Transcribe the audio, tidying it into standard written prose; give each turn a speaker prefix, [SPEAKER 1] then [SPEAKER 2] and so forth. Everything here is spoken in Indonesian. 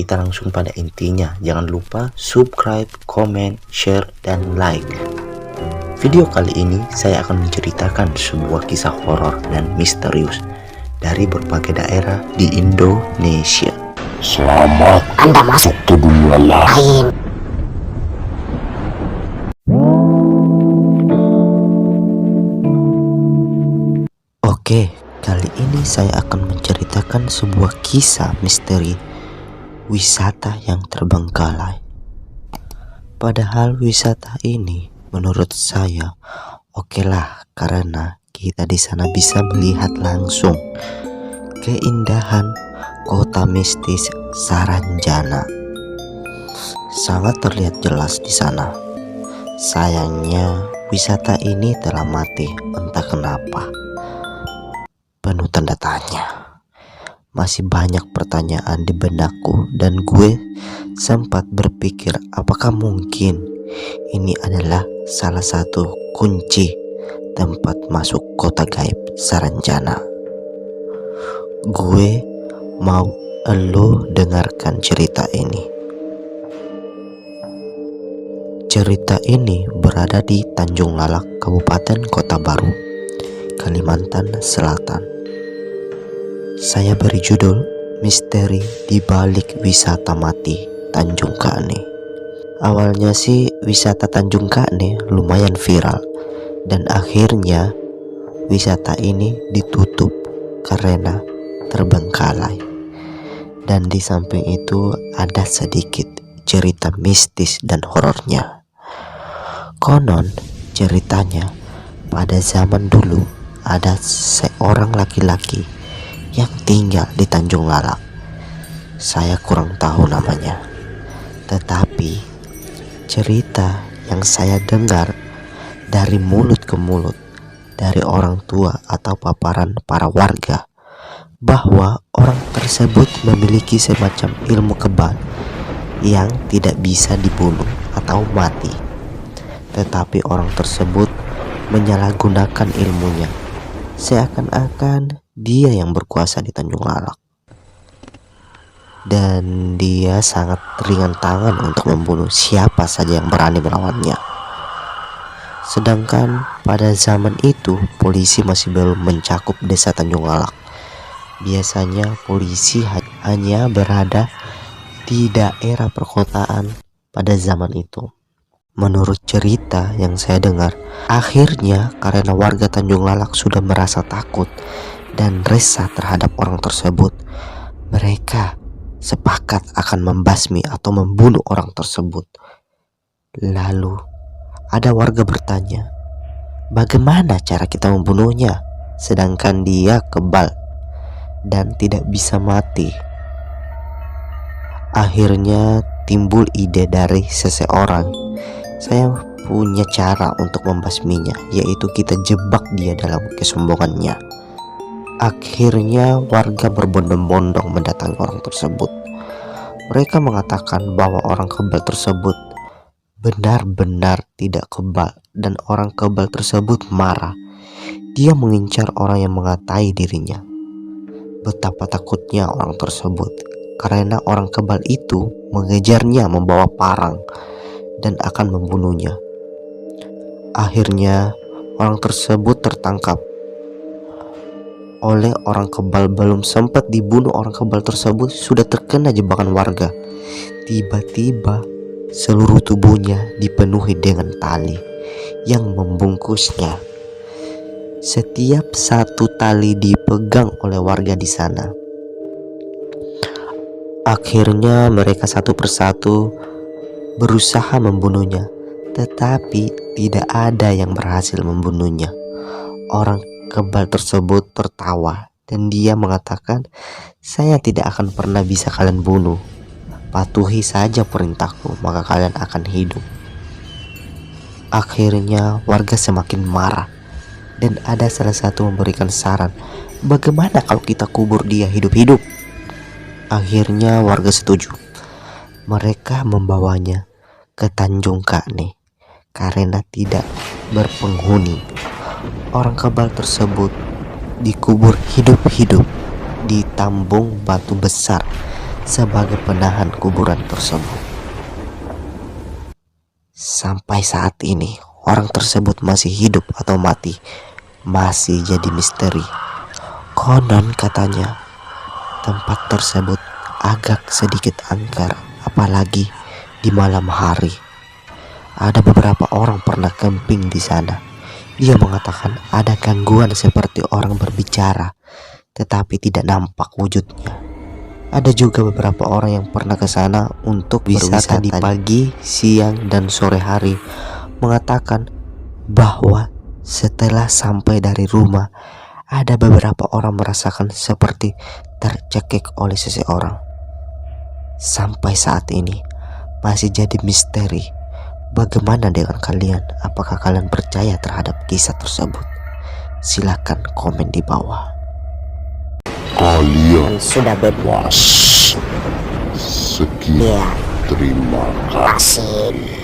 [SPEAKER 1] kita langsung pada intinya. Jangan lupa subscribe, comment, share, dan like. Video kali ini saya akan menceritakan sebuah kisah horor dan misterius dari berbagai daerah di Indonesia.
[SPEAKER 2] Selamat Anda masuk ke dunia lain.
[SPEAKER 1] Oke, kali ini saya akan menceritakan sebuah kisah misteri wisata yang terbengkalai. Padahal wisata ini menurut saya okelah, karena kita di sana bisa melihat langsung keindahan kota mistis Saranjana. Sangat terlihat jelas di sana. Sayangnya wisata ini telah mati, entah kenapa. Penuh tanda tanya. Masih banyak pertanyaan di benakku dan gue sempat berpikir apakah mungkin ini adalah salah satu kunci tempat masuk kota gaib Saranjana. Gue mau lo dengarkan cerita ini. Cerita ini berada di Tanjung Lalak, Kabupaten Kota Baru, Kalimantan Selatan. Saya beri judul Misteri di Balik Wisata Mati Tanjung Kane. Awalnya sih wisata Tanjung Kane lumayan viral, dan akhirnya wisata ini ditutup karena terbengkalai. Dan di samping itu ada sedikit cerita mistis dan horornya. Konon ceritanya pada zaman dulu ada seorang laki-laki yang tinggal di Tanjung Lalak. Saya kurang tahu namanya, tetapi cerita yang saya dengar dari mulut ke mulut dari orang tua atau paparan para warga, bahwa orang tersebut memiliki semacam ilmu kebal yang tidak bisa dibunuh atau mati, tetapi orang tersebut menyalahgunakan ilmunya seakan-akan dia yang berkuasa di Tanjung Lalak, dan dia sangat ringan tangan untuk membunuh siapa saja yang berani melawannya. Sedangkan pada zaman itu polisi masih belum mencakup desa Tanjung Lalak. Biasanya polisi hanya berada di daerah perkotaan pada zaman itu. Menurut cerita yang saya dengar, akhirnya karena warga Tanjung Lalak sudah merasa takut dan resah terhadap orang tersebut, mereka sepakat akan membasmi atau membunuh orang tersebut. Lalu ada warga bertanya, bagaimana cara kita membunuhnya sedangkan dia kebal dan tidak bisa mati? Akhirnya timbul ide dari seseorang, saya punya cara untuk membasminya, yaitu kita jebak dia dalam kesombongannya. Akhirnya warga berbondong-bondong mendatangi orang tersebut. Mereka mengatakan bahwa orang kebal tersebut benar-benar tidak kebal, dan orang kebal tersebut marah. Dia mengincar orang yang mengatai dirinya. Betapa takutnya orang tersebut karena orang kebal itu mengejarnya membawa parang dan akan membunuhnya. Akhirnya orang tersebut tertangkap oleh orang kebal. Belum sempat dibunuh, orang kebal tersebut sudah terkena jebakan warga. Tiba-tiba seluruh tubuhnya dipenuhi dengan tali yang membungkusnya. Setiap satu tali dipegang oleh warga di sana. Akhirnya mereka satu persatu berusaha membunuhnya, tetapi tidak ada yang berhasil membunuhnya. Orang kebal tersebut tertawa dan dia mengatakan, saya tidak akan pernah bisa kalian bunuh. Patuhi saja perintahku, maka kalian akan hidup. Akhirnya warga semakin marah, dan ada salah satu memberikan saran, bagaimana kalau kita kubur dia hidup-hidup? Akhirnya warga setuju. Mereka membawanya ke Tanjung Kane karena tidak berpenghuni. Orang kebal tersebut dikubur hidup-hidup di tambung batu besar sebagai penahan kuburan tersebut. Sampai saat ini, orang tersebut masih hidup atau mati masih jadi misteri. Konon katanya, tempat tersebut agak sedikit angker, apalagi di malam hari. Ada beberapa orang pernah camping di sana. Dia mengatakan ada gangguan seperti orang berbicara, tetapi tidak nampak wujudnya. Ada juga beberapa orang yang pernah ke sana untuk berwisata di pagi, siang, dan sore hari, mengatakan bahwa setelah sampai dari rumah, ada beberapa orang merasakan seperti tercekik oleh seseorang. Sampai saat ini masih jadi misteri. Bagaimana dengan kalian? Apakah kalian percaya terhadap kisah tersebut? Silakan komen di bawah.
[SPEAKER 2] Kalian
[SPEAKER 3] Sudah bebas.
[SPEAKER 2] sekian.
[SPEAKER 3] Ya,
[SPEAKER 2] Terima kasih.
[SPEAKER 3] kasih.